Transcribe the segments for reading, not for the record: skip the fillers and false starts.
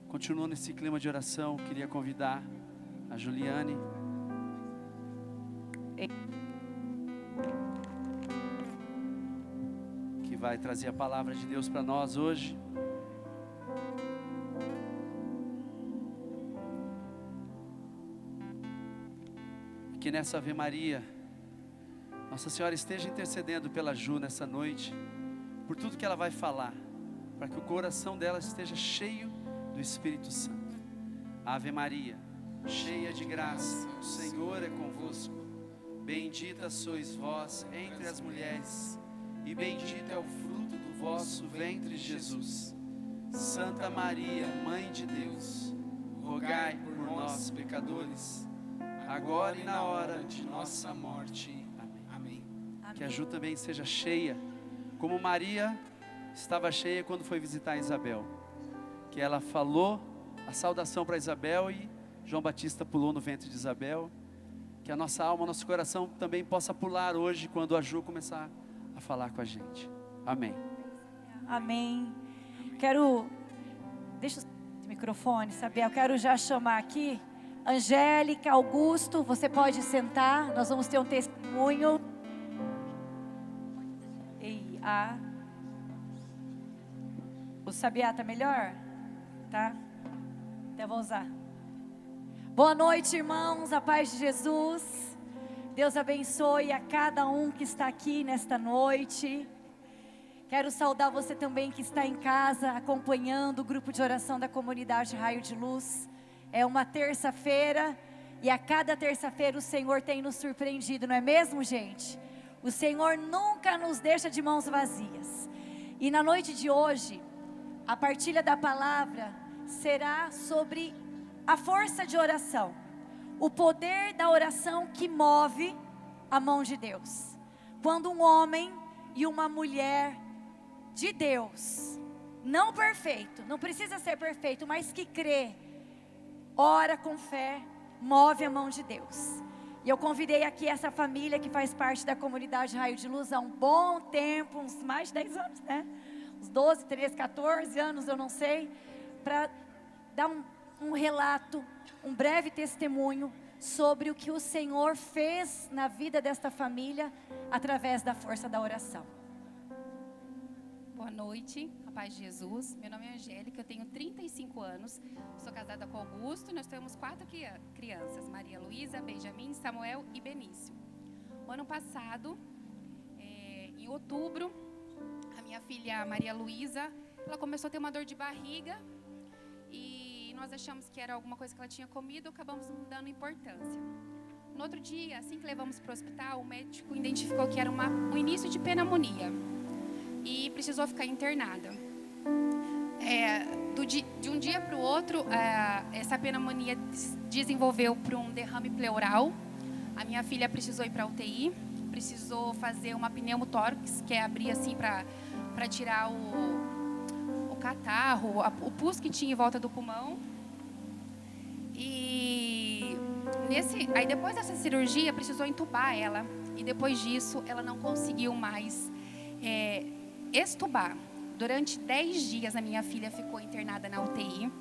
Continuando nesse clima de oração, queria convidar a Juliane. Que vai trazer a palavra de Deus para nós hoje. Que nessa Ave Maria, Nossa Senhora esteja intercedendo pela Ju nessa noite, por tudo que ela vai falar, para que o coração dela esteja cheio do Espírito Santo. Ave Maria, cheia de graça, o Senhor é convosco. Bendita sois vós entre as mulheres, e bendito é o fruto do vosso ventre, Jesus. Santa Maria, Mãe de Deus, rogai por nós, pecadores, agora e na hora de nossa morte. Amém. Que a Ju também seja cheia, como Maria estava cheia quando foi visitar Isabel. Que ela falou a saudação para Isabel e João Batista pulou no ventre de Isabel. Que a nossa alma, nosso coração também possa pular hoje quando a Ju começar a falar com a gente. Amém. Amém. Deixa o microfone, Sabia? Eu quero já chamar aqui Angélica, Augusto, você pode sentar, nós vamos ter um testemunho. O Sabiá tá melhor? Tá? Então vou usar. Boa noite, irmãos, a paz de Jesus. Deus abençoe a cada um que está aqui nesta noite. Quero saudar você também que está em casa, acompanhando o grupo de oração da comunidade Raio de Luz. É uma terça-feira e a cada terça-feira o Senhor tem nos surpreendido, não é mesmo, gente? O Senhor nunca nos deixa de mãos vazias. E na noite de hoje, a partilha da palavra será sobre a força de oração, o poder da oração que move a mão de Deus. Quando um homem e uma mulher de Deus, não perfeito, não precisa ser perfeito, mas que crê, ora com fé, move a mão de Deus. E eu convidei aqui essa família que faz parte da comunidade Raio de Luz há um bom tempo, uns mais de 10 anos, né? Uns 12, 13, 14 anos, eu não sei, para dar um relato, um breve testemunho sobre o que o Senhor fez na vida desta família através da força da oração. Boa noite, a paz de Jesus. Meu nome é Angélica, eu tenho 35 anos, sou casada com Augusto e nós temos 4 crianças, Maria Luísa, Benjamin, Samuel e Benício. O ano passado, em outubro, a minha filha Maria Luísa, ela começou a ter uma dor de barriga e nós achamos que era alguma coisa que ela tinha comido, acabamos não dando importância. No outro dia, assim que levamos para o hospital, o médico identificou que era um início de pneumonia e precisou ficar internada. De um dia para o outro, essa pneumonia desenvolveu para um derrame pleural. A minha filha precisou ir para a UTI, precisou fazer uma pneumotórax, que é abrir assim para tirar o catarro, o pus que tinha em volta do pulmão. E aí depois dessa cirurgia precisou entubar ela. E depois disso ela não conseguiu mais extubar. Durante 10 dias a minha filha ficou internada na UTI,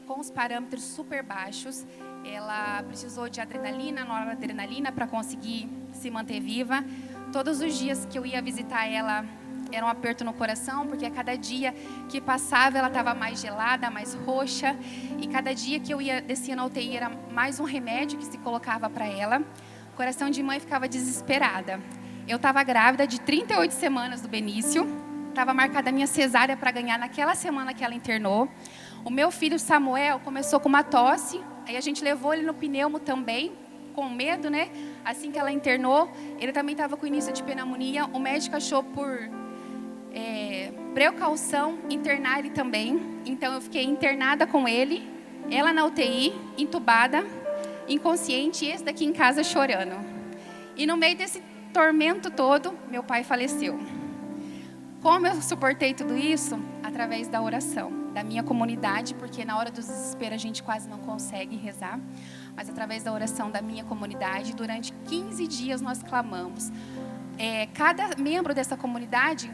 com os parâmetros super baixos. Ela precisou de adrenalina, noradrenalina para conseguir se manter viva. Todos os dias que eu ia visitar ela era um aperto no coração, porque a cada dia que passava ela estava mais gelada, mais roxa. E cada dia que eu descia na UTI era mais um remédio que se colocava para ela. O coração de mãe ficava desesperada. Eu estava grávida de 38 semanas do Benício. Estava marcada a minha cesárea para ganhar naquela semana que ela internou. O meu filho Samuel começou com uma tosse. Aí a gente levou ele no pneumo também, com medo, né? Assim que ela internou, ele também estava com início de pneumonia. O médico achou por precaução internar ele também. Então eu fiquei internada com ele, ela na UTI, entubada, inconsciente, e esse daqui em casa chorando. E no meio desse tormento todo, meu pai faleceu. Como eu suportei tudo isso? Através da oração da minha comunidade, porque na hora do desespero a gente quase não consegue rezar, mas através da oração da minha comunidade, durante 15 dias nós clamamos. Cada membro dessa comunidade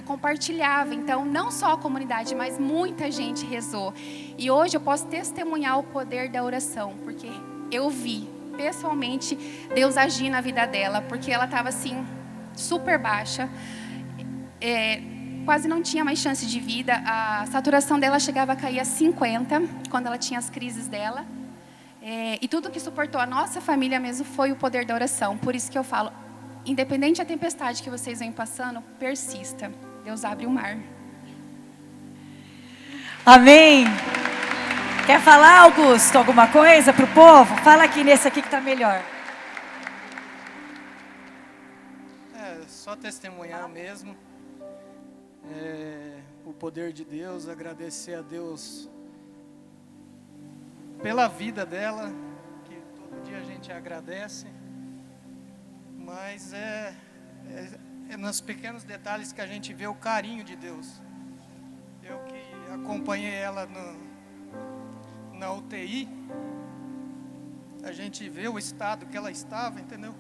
compartilhava. Então, não só a comunidade, mas muita gente rezou. E hoje eu posso testemunhar o poder da oração, porque eu vi pessoalmente Deus agir na vida dela, porque ela estava assim, super baixa, quase não tinha mais chance de vida. A saturação dela chegava a cair a 50 quando ela tinha as crises dela. E tudo que suportou a nossa família mesmo foi o poder da oração. Por isso que eu falo, independente da tempestade que vocês vêm passando, persista. Deus abre o mar. Amém. Quer falar, Augusto, alguma coisa para o povo? Fala aqui nesse aqui que está melhor. Só testemunhar mesmo. O poder de Deus, agradecer a Deus pela vida dela, que todo dia a gente agradece, mas é nos pequenos detalhes que a gente vê o carinho de Deus. Eu que acompanhei ela na UTI, a gente vê o estado que ela estava, entendeu?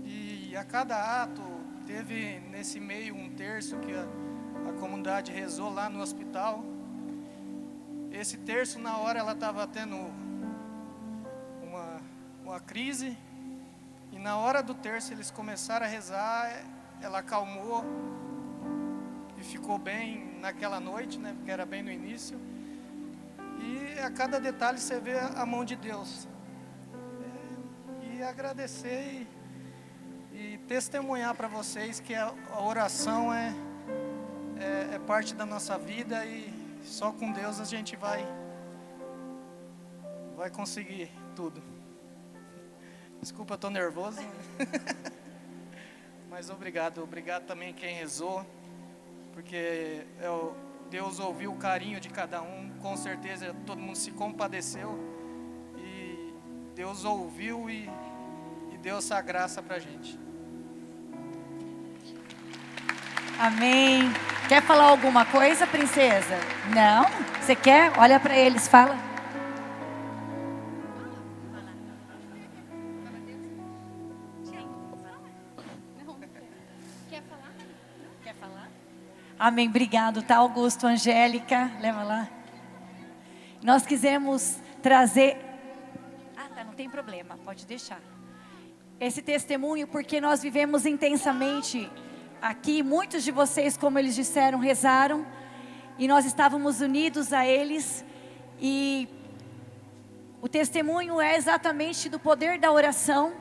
E a cada ato, teve nesse meio um terço que a comunidade rezou lá no hospital. Esse terço, na hora, ela estava tendo uma crise. E na hora do terço, eles começaram a rezar. Ela acalmou e ficou bem naquela noite, né? Porque era bem no início. E a cada detalhe você vê a mão de Deus. E agradecer e testemunhar para vocês que a oração é parte da nossa vida, e só com Deus a gente vai conseguir tudo. Desculpa, eu estou nervoso. Mas obrigado também quem rezou, porque Deus ouviu o carinho de cada um, com certeza todo mundo se compadeceu, e Deus ouviu e deu essa graça para a gente. Amém. Quer falar alguma coisa, princesa? Não? Você quer? Olha para eles, fala. Quer falar? Amém, obrigado, tá, Augusto, Angélica, leva lá. Nós quisemos trazer... não tem problema, pode deixar. Esse testemunho, porque nós vivemos intensamente aqui, muitos de vocês, como eles disseram, rezaram, e nós estávamos unidos a eles, e o testemunho é exatamente do poder da oração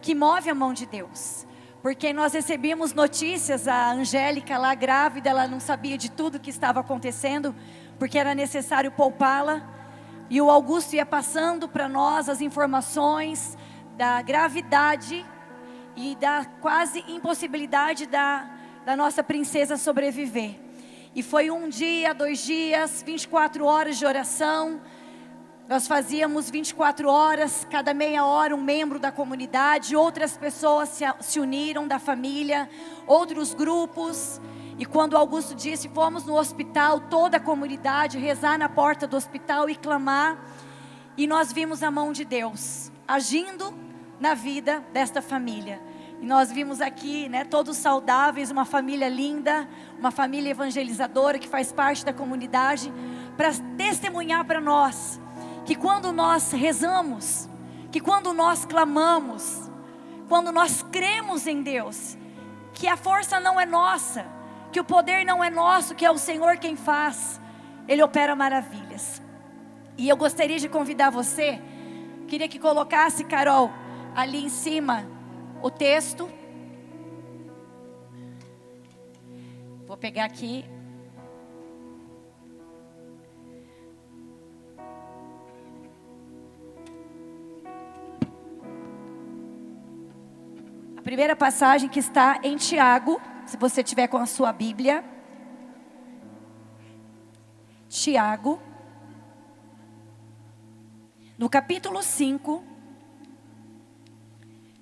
que move a mão de Deus, porque nós recebemos notícias, a Angélica lá grávida, ela não sabia de tudo que estava acontecendo, porque era necessário poupá-la, e o Augusto ia passando para nós as informações da gravidade e da quase impossibilidade da nossa princesa sobreviver. E foi 1 dia, 2 dias, 24 horas de oração. Nós fazíamos 24 horas, cada meia hora um membro da comunidade, outras pessoas se uniram da família, outros grupos. E quando Augusto disse, fomos no hospital, toda a comunidade rezar na porta do hospital e clamar. E nós vimos a mão de Deus agindo na vida desta família. E nós vimos aqui, né, todos saudáveis, uma família linda, uma família evangelizadora que faz parte da comunidade, para testemunhar para nós que quando nós rezamos, que quando nós clamamos, quando nós cremos em Deus, que a força não é nossa, que o poder não é nosso, que é o Senhor quem faz, Ele opera maravilhas. E eu gostaria de convidar você, queria que colocasse, Carol, ali em cima, o texto. Vou pegar aqui. A primeira passagem que está em Tiago, se você tiver com a sua Bíblia. Tiago, no capítulo 5.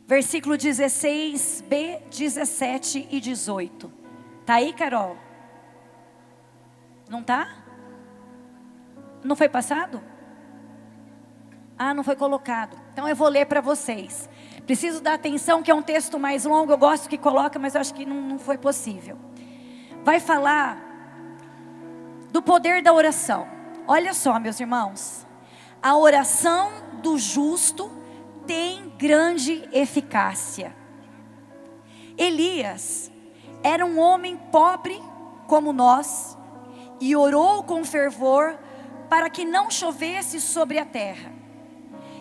Versículo 16b, 17 e 18. Tá aí, Carol? Não tá? Não foi passado? Não foi colocado. Então eu vou ler para vocês. Preciso dar atenção que é um texto mais longo. Eu gosto que coloca, mas eu acho que não foi possível. vai falar do poder da oração. Olha só, meus irmãos, a oração do justo tem grande eficácia. Elias era um homem pobre como nós e orou com fervor para que não chovesse sobre a terra.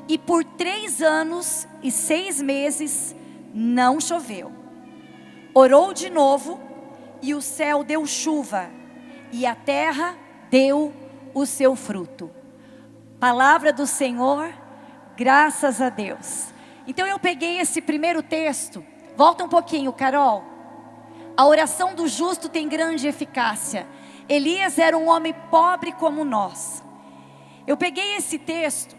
E por 3 anos e 6 meses não choveu. Orou de novo e o céu deu chuva e a terra deu o seu fruto. Palavra do Senhor, graças a Deus. Então eu peguei esse primeiro texto. Volta um pouquinho, Carol. A oração do justo tem grande eficácia. Elias era um homem pobre como nós. Eu peguei esse texto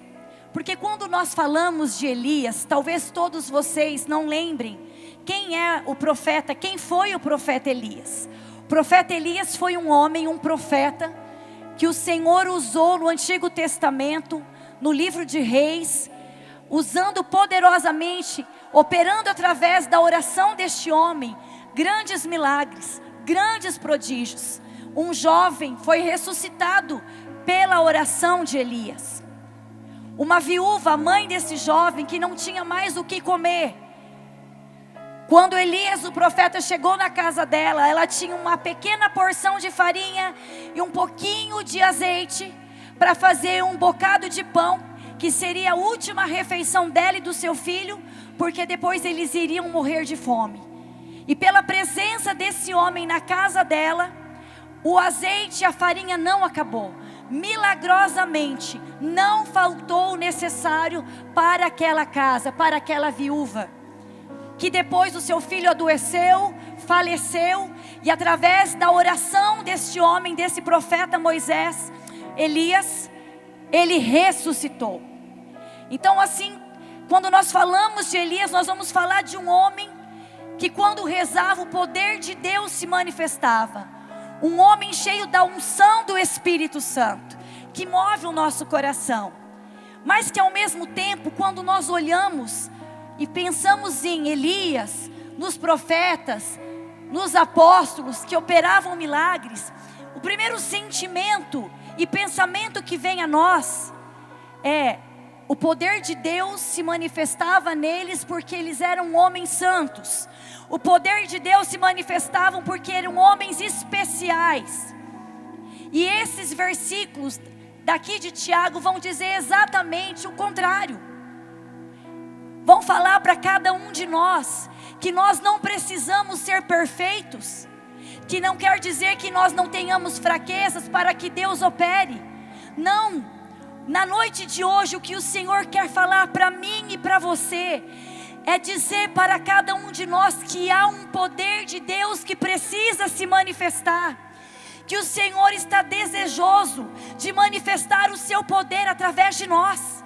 porque quando nós falamos de Elias, talvez todos vocês não lembrem quem é o profeta, quem foi o profeta Elias. O profeta Elias foi um homem, um profeta, que o Senhor usou no Antigo Testamento, no livro de Reis, usando poderosamente, operando através da oração deste homem, grandes milagres, grandes prodígios. Um jovem foi ressuscitado pela oração de Elias. Uma viúva, mãe desse jovem, que não tinha mais o que comer. Quando Elias, o profeta, chegou na casa dela, ela tinha uma pequena porção de farinha e um pouquinho de azeite para fazer um bocado de pão, que seria a última refeição dela e do seu filho, porque depois eles iriam morrer de fome. E pela presença desse homem na casa dela, o azeite e a farinha não acabou. Milagrosamente, não faltou o necessário para aquela casa, para aquela viúva, que depois o seu filho adoeceu, faleceu, e através da oração deste homem, desse profeta Moisés, Elias, ele ressuscitou. Então assim, quando nós falamos de Elias, nós vamos falar de um homem que quando rezava o poder de Deus se manifestava. Um homem cheio da unção do Espírito Santo, que move o nosso coração. Mas que ao mesmo tempo, quando nós olhamos e pensamos em Elias, nos profetas, nos apóstolos que operavam milagres, o primeiro sentimento e pensamento que vem a nós é: o poder de Deus se manifestava neles porque eles eram homens santos. O poder de Deus se manifestava porque eram homens especiais. E esses versículos daqui de Tiago vão dizer exatamente o contrário. Vão falar para cada um de nós que nós não precisamos ser perfeitos, que não quer dizer que nós não tenhamos fraquezas para que Deus opere. Não, na noite de hoje o que o Senhor quer falar para mim e para você é dizer para cada um de nós que há um poder de Deus que precisa se manifestar, que o Senhor está desejoso de manifestar o seu poder através de nós,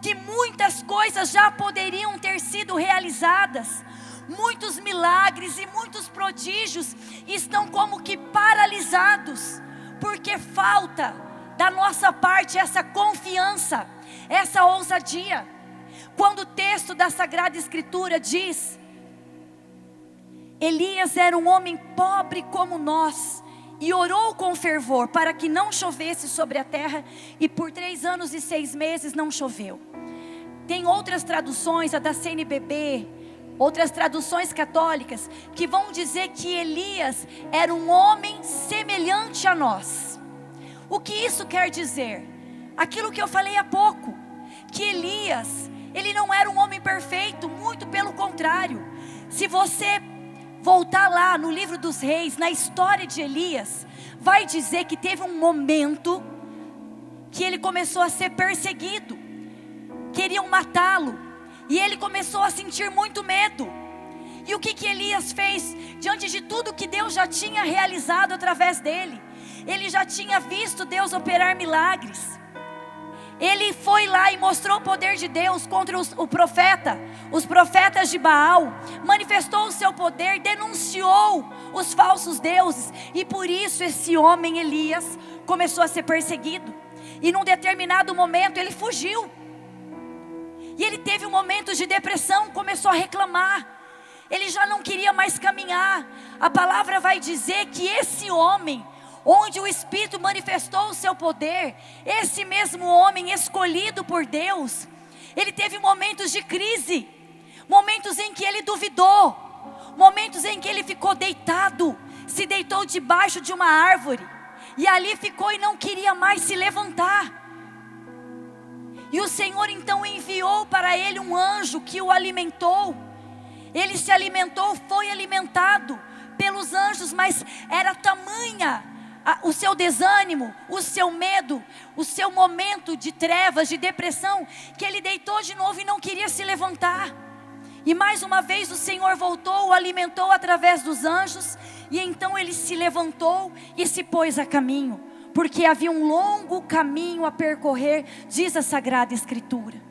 que muitas coisas já poderiam ter sido realizadas, muitos milagres e muitos prodígios estão como que paralisados, porque falta da nossa parte essa confiança, essa ousadia. Quando o texto da Sagrada Escritura diz: Elias era um homem pobre como nós, e orou com fervor para que não chovesse sobre a terra, e por 3 anos e 6 meses não choveu. Tem outras traduções, a da CNBB, outras traduções católicas, que vão dizer que Elias era um homem semelhante a nós. O que isso quer dizer? Aquilo que eu falei há pouco, que Elias, ele não era um homem perfeito, muito pelo contrário. Se você voltar lá no livro dos reis, na história de Elias, vai dizer que teve um momento que ele começou a ser perseguido, queriam matá-lo, e ele começou a sentir muito medo. E o que Elias fez diante de tudo que Deus já tinha realizado através dele? Ele já tinha visto Deus operar milagres. Ele foi lá e mostrou o poder de Deus contra os profetas de Baal, manifestou o seu poder, denunciou os falsos deuses, e por isso esse homem Elias começou a ser perseguido, e num determinado momento ele fugiu, e ele teve um momento de depressão, começou a reclamar, ele já não queria mais caminhar. A palavra vai dizer que esse homem, onde o Espírito manifestou o seu poder, esse mesmo homem escolhido por Deus, ele teve momentos de crise, momentos em que ele duvidou, momentos em que ele ficou deitado, se deitou debaixo de uma árvore, e ali ficou e não queria mais se levantar. E o Senhor então enviou para ele um anjo que o alimentou. Ele se alimentou, foi alimentado pelos anjos, mas era tamanha o seu desânimo, o seu medo, o seu momento de trevas, de depressão, que ele deitou de novo e não queria se levantar. E mais uma vez o Senhor voltou, o alimentou através dos anjos, e então ele se levantou e se pôs a caminho, porque havia um longo caminho a percorrer, diz a Sagrada Escritura.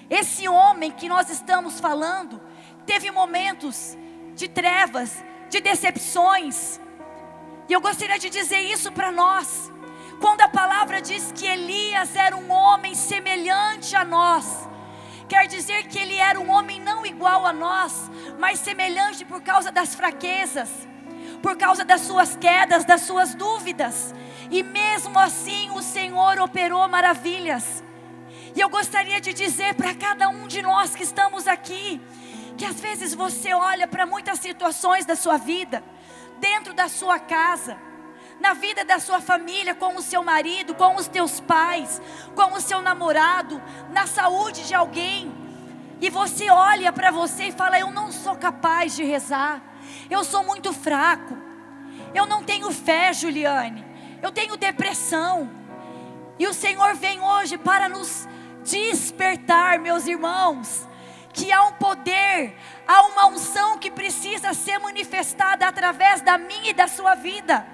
Esse homem que nós estamos falando, teve momentos de trevas, de decepções, e eu gostaria de dizer isso para nós. Quando a palavra diz que Elias era um homem semelhante a nós, quer dizer que ele era um homem não igual a nós, mas semelhante por causa das fraquezas, por causa das suas quedas, das suas dúvidas, e mesmo assim o Senhor operou maravilhas. E eu gostaria de dizer para cada um de nós que estamos aqui, que às vezes você olha para muitas situações da sua vida, dentro da sua casa, na vida da sua família, com o seu marido, com os teus pais, com o seu namorado, na saúde de alguém, e você olha para você e fala: eu não sou capaz de rezar, eu sou muito fraco, eu não tenho fé, Juliane, eu tenho depressão. E o Senhor vem hoje para nos despertar, meus irmãos, que há um poder, há uma unção que precisa ser manifestada através da minha e da sua vida,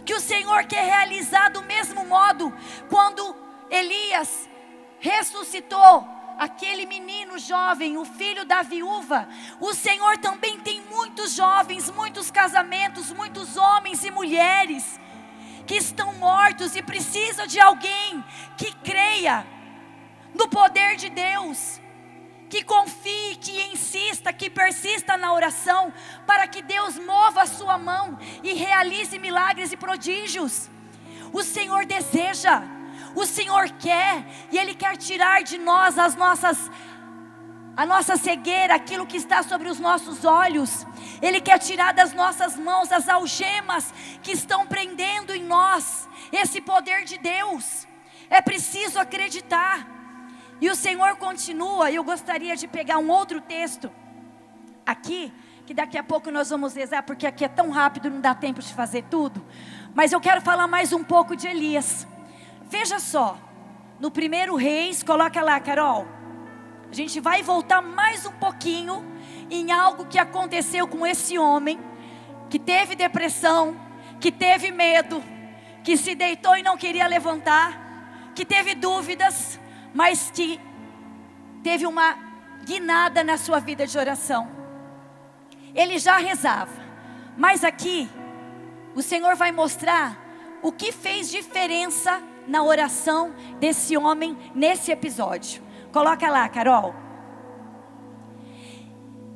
que o Senhor quer realizar do mesmo modo. Quando Elias ressuscitou aquele menino jovem, o filho da viúva, o Senhor também tem muitos jovens, muitos casamentos, muitos homens e mulheres que estão mortos e precisam de alguém que creia no poder de Deus, que confie, que insista, que persista na oração, para que Deus mova a sua mão e realize milagres e prodígios. O Senhor deseja, o Senhor quer, e Ele quer tirar de nós a nossa cegueira, aquilo que está sobre os nossos olhos. Ele quer tirar das nossas mãos as algemas que estão prendendo em nós esse poder de Deus. É preciso acreditar. E o Senhor continua. Eu gostaria de pegar um outro texto aqui, que daqui a pouco nós vamos rezar, porque aqui é tão rápido, não dá tempo de fazer tudo. Mas eu quero falar mais um pouco de Elias. Veja só, no 1 Reis, coloca lá, Carol. A gente vai voltar mais um pouquinho em algo que aconteceu com esse homem, que teve depressão, que teve medo, que se deitou e não queria levantar, que teve dúvidas, mas que teve uma guinada na sua vida de oração. Ele já rezava, mas aqui o Senhor vai mostrar o que fez diferença na oração desse homem nesse episódio. Coloca lá, Carol.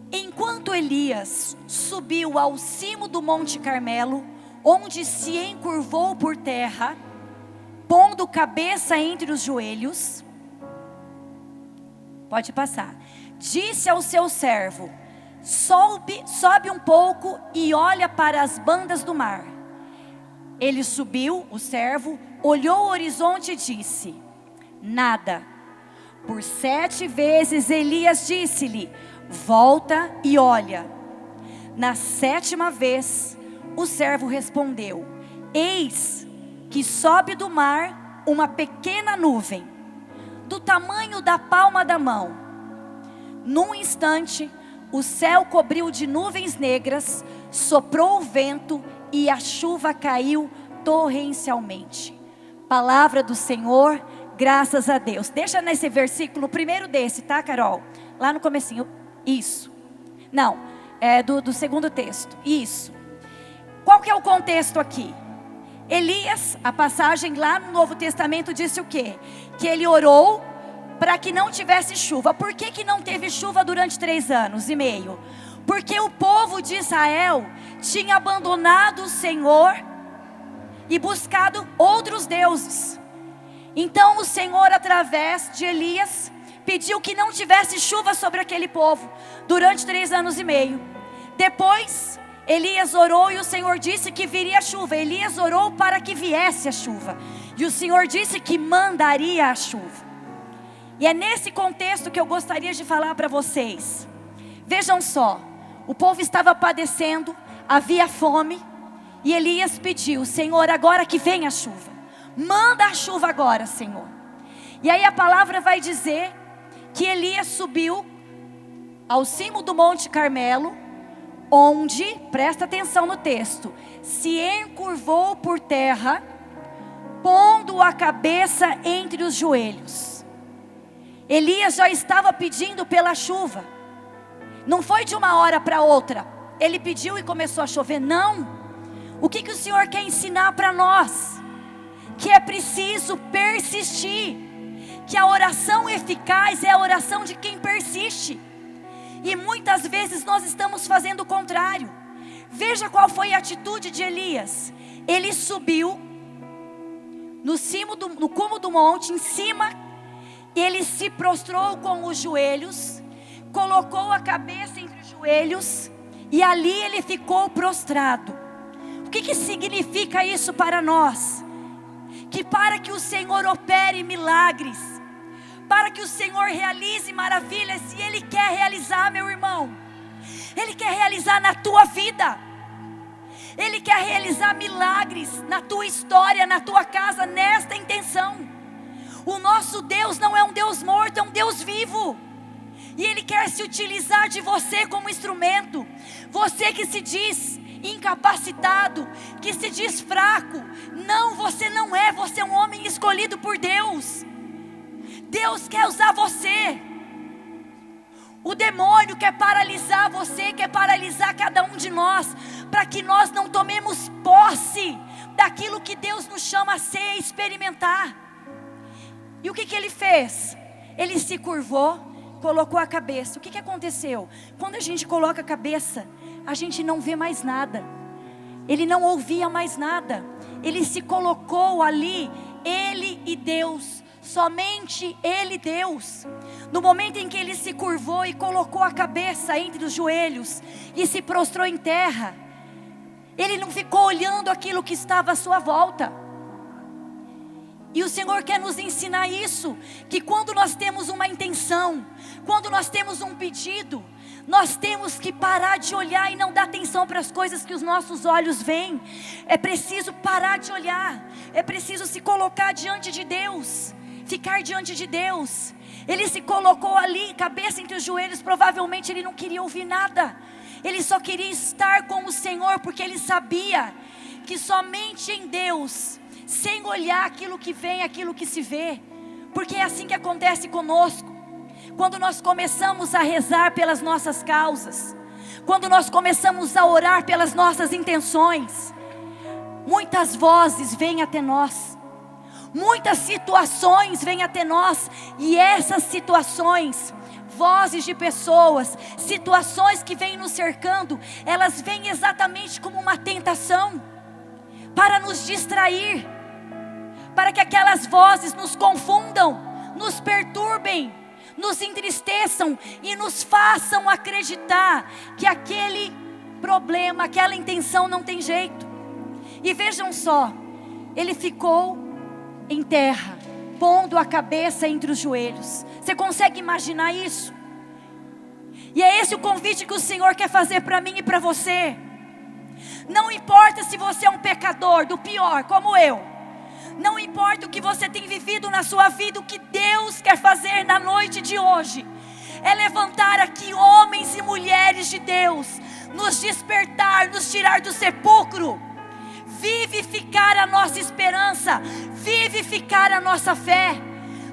Enquanto Elias subiu ao cimo do Monte Carmelo, onde se encurvou por terra, pondo cabeça entre os joelhos, pode passar, disse ao seu servo: sobe um pouco e olha para as bandas do mar. Ele subiu, o servo, olhou o horizonte e disse: nada. Por 7 vezes Elias disse-lhe: volta e olha. Na 7ª vez, o servo respondeu: eis que sobe do mar uma pequena nuvem, do tamanho da palma da mão. Num instante, o céu cobriu de nuvens negras, soprou o vento e a chuva caiu torrencialmente. Palavra do Senhor, graças a Deus. Deixa nesse versículo, o primeiro desse, tá, Carol? Lá no comecinho, isso. Não, é do segundo texto, isso. Qual que é o contexto aqui? Elias, a passagem lá no Novo Testamento disse o quê? Que ele orou para que não tivesse chuva. Por que não teve chuva durante 3 anos e meio? porque o povo de Israel tinha abandonado o Senhor e buscado outros deuses. Então o Senhor, através de Elias, pediu que não tivesse chuva sobre aquele povo durante 3 anos e meio. Depois Elias orou e o Senhor disse que viria a chuva. Elias orou para que viesse a chuva, e o Senhor disse que mandaria a chuva. E é nesse contexto que eu gostaria de falar para vocês. Vejam só, o povo estava padecendo, havia fome, e Elias pediu: Senhor, agora que vem a chuva, manda a chuva agora, Senhor. E aí a palavra vai dizer que Elias subiu ao cimo do Monte Carmelo, onde, presta atenção no texto, se encurvou por terra, pondo a cabeça entre os joelhos. Elias já estava pedindo pela chuva. Não foi de uma hora para outra. Ele pediu e começou a chover. Não. O que o Senhor quer ensinar para nós? Que é preciso persistir. Que a oração eficaz é a oração de quem persiste. E muitas vezes nós estamos fazendo o contrário. Veja qual foi a atitude de Elias. Ele subiu no cume do monte, em cima. Ele se prostrou com os joelhos, colocou a cabeça entre os joelhos, e ali ele ficou prostrado. O que significa isso para nós? Que para que o Senhor opere milagres, para que o Senhor realize maravilhas, e Ele quer realizar, meu irmão, Ele quer realizar na tua vida, Ele quer realizar milagres na tua história, na tua casa, nesta intenção. O nosso Deus não é um Deus morto, é um Deus vivo. E Ele quer se utilizar de você como instrumento. Você que se diz incapacitado, que se diz fraco. Não, você não é, você é um homem escolhido por Deus. Deus quer usar você. O demônio quer paralisar você, quer paralisar cada um de nós, para que nós não tomemos posse daquilo que Deus nos chama a ser e experimentar. E o que ele fez? Ele se curvou, colocou a cabeça. O que aconteceu? Quando a gente coloca a cabeça, a gente não vê mais nada. Ele não ouvia mais nada. Ele se colocou ali, ele e Deus, somente ele e Deus. No momento em que ele se curvou e colocou a cabeça entre os joelhos e se prostrou em terra, ele não ficou olhando aquilo que estava à sua volta. E o Senhor quer nos ensinar isso, que quando nós temos uma intenção, quando nós temos um pedido, nós temos que parar de olhar e não dar atenção para as coisas que os nossos olhos veem. É preciso parar de olhar, é preciso se colocar diante de Deus, ficar diante de Deus. Ele se colocou ali, cabeça entre os joelhos, provavelmente ele não queria ouvir nada. Ele só queria estar com o Senhor, porque ele sabia que somente em Deus, sem olhar aquilo que vem, aquilo que se vê, porque é assim que acontece conosco. Quando nós começamos a rezar pelas nossas causas, quando nós começamos a orar pelas nossas intenções, muitas vozes vêm até nós, muitas situações vêm até nós, e essas situações, vozes de pessoas, situações que vêm nos cercando, elas vêm exatamente como uma tentação, para nos distrair, para que aquelas vozes nos confundam, nos perturbem, nos entristeçam e nos façam acreditar que aquele problema, aquela intenção não tem jeito. E vejam só, ele ficou em terra, pondo a cabeça entre os joelhos. Você consegue imaginar isso? E é esse o convite que o Senhor quer fazer para mim e para você. Não importa se você é um pecador do pior, como eu. Não importa o que você tem vivido na sua vida, o que Deus quer fazer na noite de hoje é levantar aqui homens e mulheres de Deus, nos despertar, nos tirar do sepulcro, vivificar a nossa esperança, vivificar a nossa fé,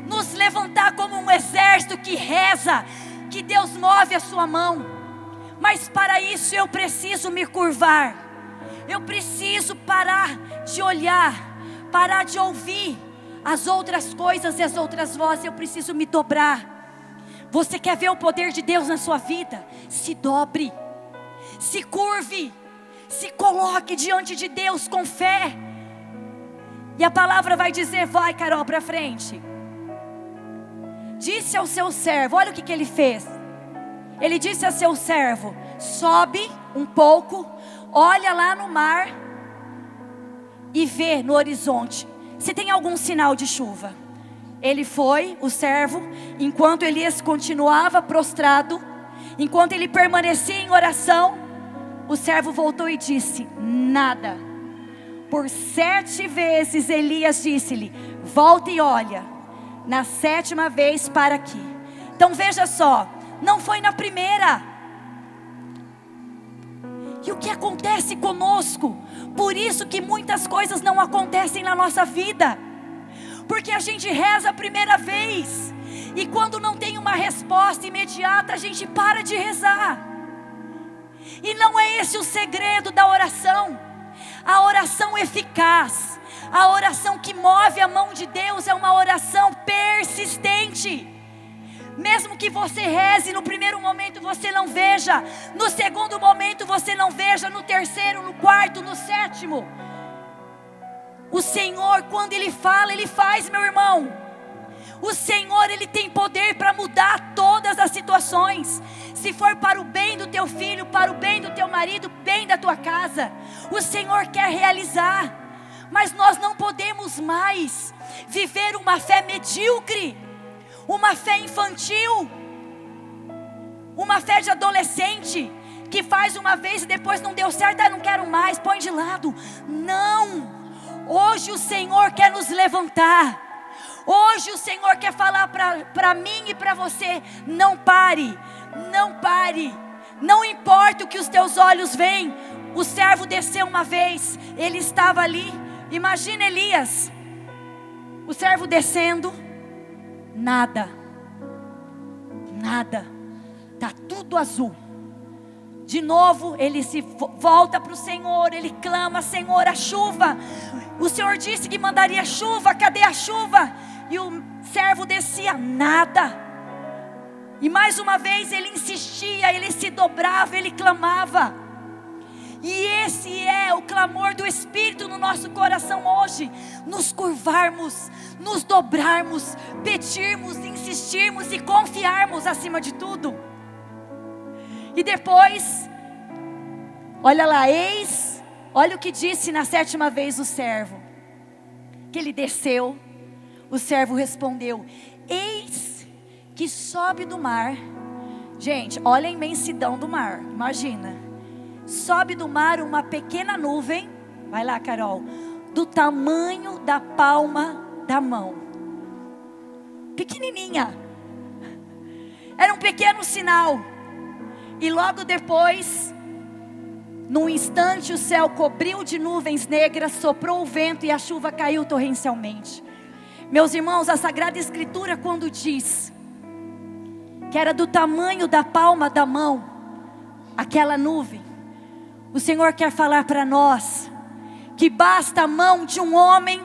nos levantar como um exército que reza, que Deus move a sua mão. Mas para isso eu preciso me curvar, eu preciso parar de olhar, parar de ouvir as outras coisas e as outras vozes. Eu preciso me dobrar. Você quer ver o poder de Deus na sua vida? Se dobre. se curve, se coloque diante de Deus com fé. E a palavra vai dizer, vai Carol, para frente. Disse ao seu servo, olha o que ele fez. Ele disse a seu servo, sobe um pouco, olha lá no mar e vê no horizonte se tem algum sinal de chuva. Ele foi, o servo, enquanto Elias continuava prostrado, enquanto ele permanecia em oração, o servo voltou e disse, nada. Por 7 vezes Elias disse-lhe, volta e olha. Na 7ª vez para aqui. Então veja só, não foi na primeira. E o que acontece conosco? Por isso que muitas coisas não acontecem na nossa vida. Porque a gente reza a primeira vez, e quando não tem uma resposta imediata, a gente para de rezar. E não é esse o segredo da oração. A oração eficaz, a oração que move a mão de Deus é uma oração persistente. Mesmo que você reze, no primeiro momento você não veja, no segundo momento você não veja, no terceiro, no quarto, no 7º. O Senhor, quando Ele fala, Ele faz, meu irmão. O Senhor, Ele tem poder para mudar todas as situações. Se for para o bem do teu filho, para o bem do teu marido, bem da tua casa, o Senhor quer realizar. Mas nós não podemos mais viver uma fé medíocre, uma fé infantil, uma fé de adolescente, que faz uma vez e depois não deu certo, não quero mais, põe de lado. Não, hoje o Senhor quer nos levantar. Hoje o Senhor quer falar para mim e para você, não pare, não pare, não importa o que os teus olhos veem. O servo desceu uma vez, ele estava ali, imagina Elias, o servo descendo, nada, está tudo azul. De novo ele se volta para o Senhor, ele clama, Senhor, a chuva, o Senhor disse que mandaria chuva, cadê a chuva? E o servo descia, nada. E mais uma vez ele insistia, ele se dobrava, ele clamava. E esse é o clamor do Espírito no nosso coração hoje. Nos curvarmos, nos dobrarmos, pedirmos, insistirmos e confiarmos acima de tudo. E depois, olha lá, olha o que disse na 7ª vez o servo. Que ele desceu, o servo respondeu, eis que sobe do mar. Gente, olha a imensidão do mar, imagina. Sobe do mar uma pequena nuvem, vai lá Carol, do tamanho da palma da mão. Pequenininha. Era um pequeno sinal. E logo depois, num instante o céu cobriu de nuvens negras, soprou o vento e a chuva caiu torrencialmente. Meus irmãos, a Sagrada Escritura quando diz que era do tamanho da palma da mão, aquela nuvem, o Senhor quer falar para nós, que basta a mão de um homem,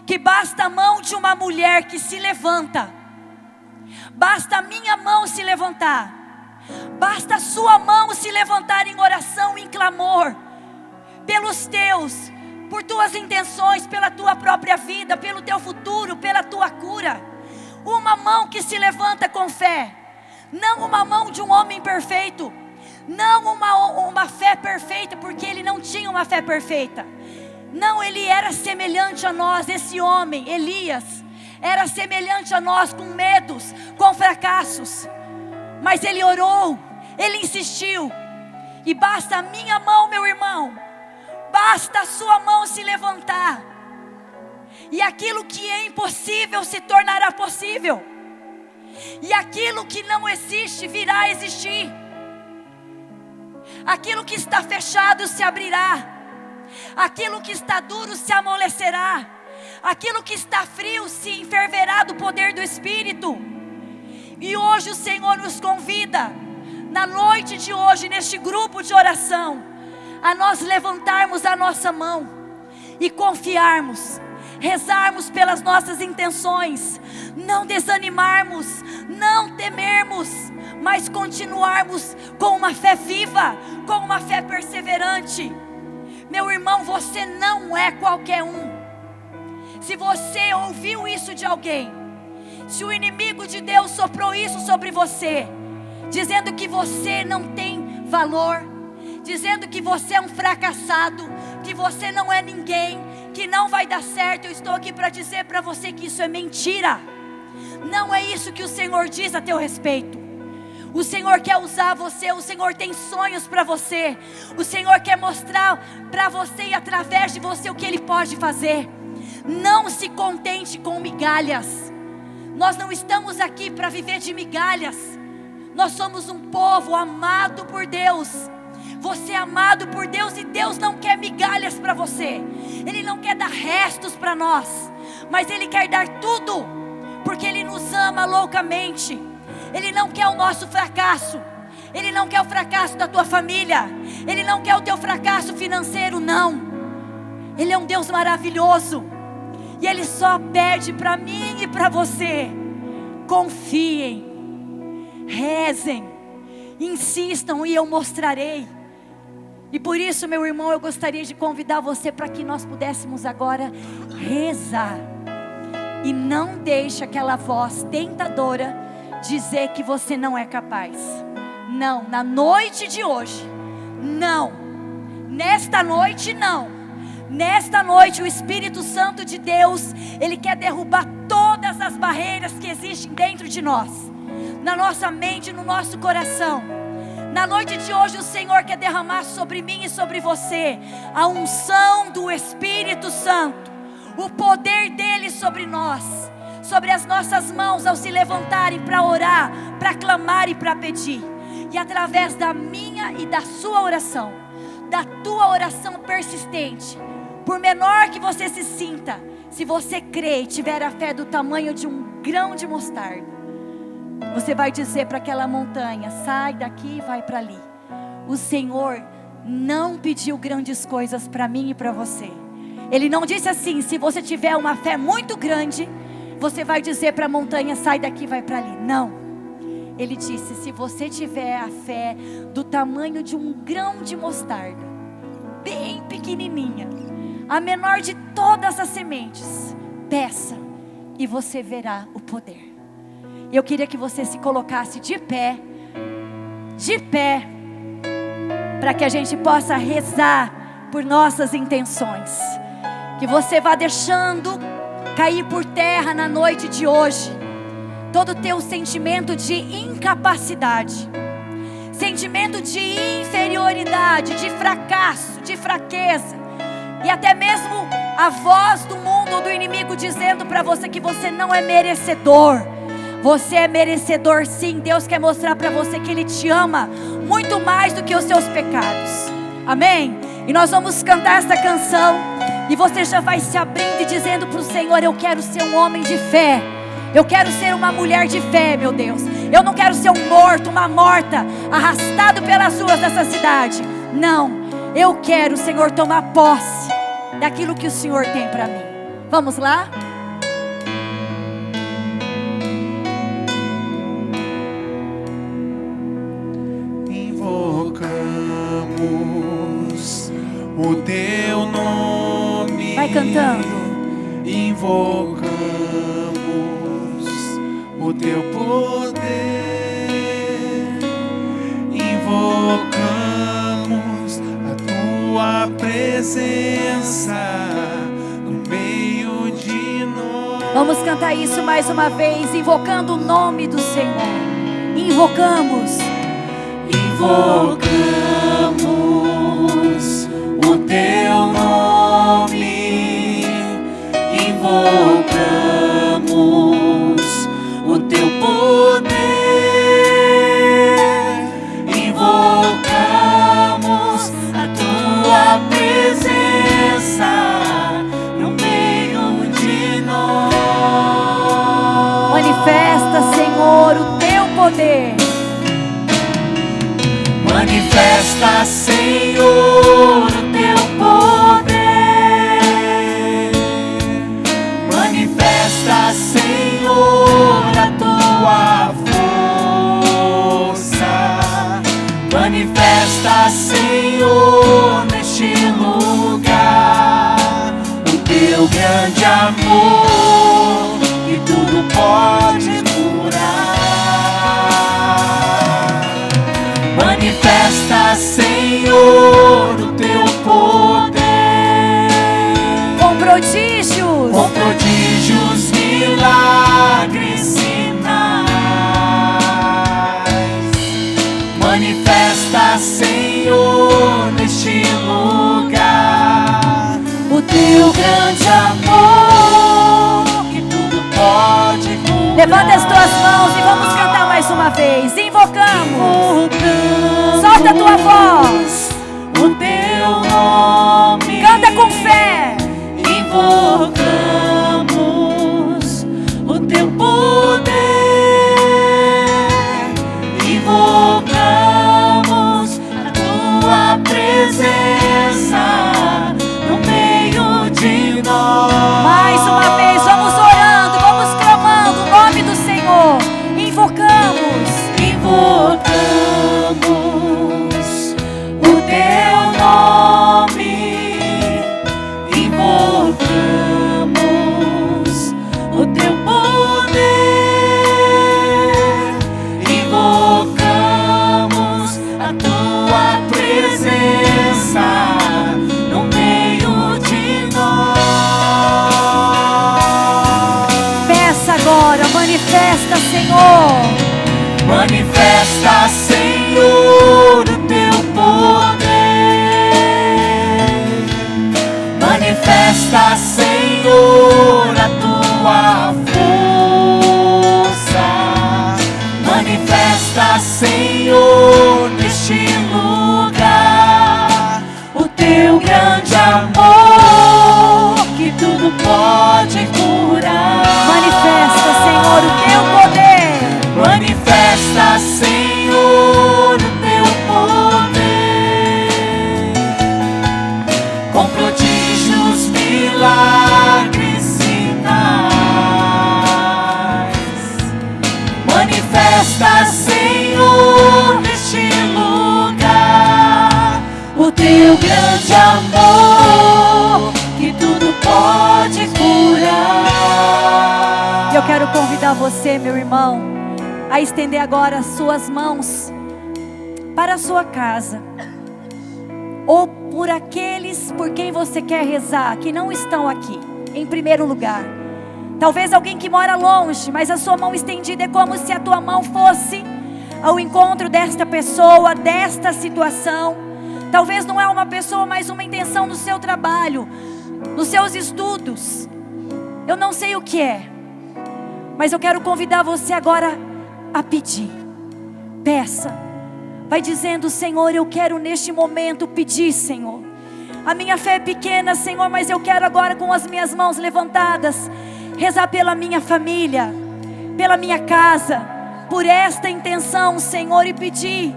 que basta a mão de uma mulher que se levanta, basta a minha mão se levantar, basta a sua mão se levantar em oração, em clamor, pelos teus, por tuas intenções, pela tua própria vida, pelo teu futuro, pela tua cura. Uma mão que se levanta com fé, não uma mão de um homem perfeito, não uma fé perfeita, porque ele não tinha uma fé perfeita. Não, ele era semelhante a nós, esse homem, Elias, era semelhante a nós, com medos, com fracassos. Mas ele orou, ele insistiu. E basta a minha mão, meu irmão, basta a sua mão se levantar, e aquilo que é impossível se tornará possível, e aquilo que não existe virá a existir, aquilo que está fechado se abrirá, aquilo que está duro se amolecerá, aquilo que está frio se enferverá do poder do Espírito. E hoje o Senhor nos convida, na noite de hoje, neste grupo de oração, a nós levantarmos a nossa mão e confiarmos, rezarmos pelas nossas intenções, não desanimarmos, não temermos, mas continuarmos com uma fé viva, com uma fé perseverante. Meu irmão, você não é qualquer um. Se você ouviu isso de alguém, se o inimigo de Deus soprou isso sobre você, dizendo que você não tem valor, dizendo que você é um fracassado, que você não é ninguém, que não vai dar certo, eu estou aqui para dizer para você que isso é mentira. Não é isso que o Senhor diz a teu respeito. O Senhor quer usar você, o Senhor tem sonhos para você, o Senhor quer mostrar para você e através de você o que Ele pode fazer. Não se contente com migalhas. Nós não estamos aqui para viver de migalhas. Nós somos um povo amado por Deus. Você é amado por Deus e Deus não quer migalhas para você. Ele não quer dar restos para nós, mas Ele quer dar tudo, porque Ele nos ama loucamente. Ele não quer o nosso fracasso. Ele não quer o fracasso da tua família. Ele não quer o teu fracasso financeiro, não. Ele é um Deus maravilhoso. E Ele só pede para mim e para você: confiem, rezem, insistam e eu mostrarei. E por isso, meu irmão, eu gostaria de convidar você para que nós pudéssemos agora rezar. E não deixe aquela voz tentadora dizer que você não é capaz. Não, na noite de hoje, não. Nesta noite, não. Nesta noite o Espírito Santo de Deus, Ele quer derrubar todas as barreiras que existem dentro de nós, na nossa mente, no nosso coração. Na noite de hoje o Senhor quer derramar sobre mim e sobre você a unção do Espírito Santo, o poder dEle sobre nós, sobre as nossas mãos ao se levantarem para orar, para clamar e para pedir. E através da minha e da sua oração, da tua oração persistente, por menor que você se sinta, se você crer e tiver a fé do tamanho de um grão de mostarda, você vai dizer para aquela montanha: sai daqui e vai para ali. O Senhor não pediu grandes coisas para mim e para você. Ele não disse assim: se você tiver uma fé muito grande, você vai dizer para a montanha: sai daqui e vai para ali. Não. Ele disse: se você tiver a fé do tamanho de um grão de mostarda, bem pequenininha, a menor de todas as sementes, peça e você verá o poder. Eu queria que você se colocasse de pé, para que a gente possa rezar por nossas intenções. Que você vá deixando cair por terra na noite de hoje todo o teu sentimento de incapacidade, sentimento de inferioridade, de fracasso, de fraqueza, e até mesmo a voz do mundo ou do inimigo dizendo para você que você não é merecedor. Você é merecedor sim. Deus quer mostrar para você que Ele te ama muito mais do que os seus pecados. Amém? E nós vamos cantar essa canção, e você já vai se abrindo e dizendo para o Senhor: eu quero ser um homem de fé. Eu quero ser uma mulher de fé, meu Deus. Eu não quero ser um morto, uma morta, arrastado pelas ruas dessa cidade. Não, eu quero, Senhor, tomar posse daquilo que o Senhor tem para mim. Vamos lá? Invocamos o teu nome. Vai cantando. Invocamos o teu poder. Invocamos a tua presença no meio de nós. Vamos cantar isso mais uma vez, invocando o nome do Senhor. Invocamos. Invocamos o teu nome, invocamos o teu poder, invocamos a tua presença no meio de nós. Manifesta, Senhor, o teu poder. Manifesta, Senhor, o teu poder. Manifesta, Senhor, amor que tudo pode curar. Manifesta, Senhor, o teu poder com prodígios, milagres, sinais. Manifesta, Senhor, neste lugar o teu grande amor que tudo pode curar. Levanta as tuas mãos e vamos cantar mais uma vez. Invocamos. Solta a tua voz. O teu nome. Canta com fé. Invocamos o teu poder. Invocamos a tua presença no meio de nós. Mais uma vez, vamos orando, vamos clamando o nome do Senhor. Invocamos. Invocamos o teu nome. Invocamos o teu poder. Invocamos a tua presença no meio de nós. Peça agora, manifesta, Senhor. Manifesta, Senhor, o teu poder. Manifesta, Senhor, a tua força. Manifesta, Senhor, neste lugar o teu grande amor que tudo pode curar. Manifesta, Senhor, o teu poder. Manifesta, Senhor, o teu poder com prodígios, milagres, sinais. Manifesta, Senhor, neste lugar o teu grande amor que tudo pode curar. Eu quero convidar você, meu irmão, a estender agora as suas mãos para a sua casa, ou por aqueles por quem você quer rezar, que não estão aqui, em primeiro lugar. Talvez alguém que mora longe, mas a sua mão estendida é como se a tua mão fosse ao encontro desta pessoa, desta situação. Talvez não é uma pessoa, mas uma intenção no seu trabalho, nos seus estudos. Eu não sei o que é, mas eu quero convidar você agora a pedir. Peça. Vai dizendo: Senhor, eu quero neste momento pedir, Senhor. A minha fé é pequena, Senhor, mas eu quero agora, com as minhas mãos levantadas, rezar pela minha família, pela minha casa, por esta intenção, Senhor, e pedir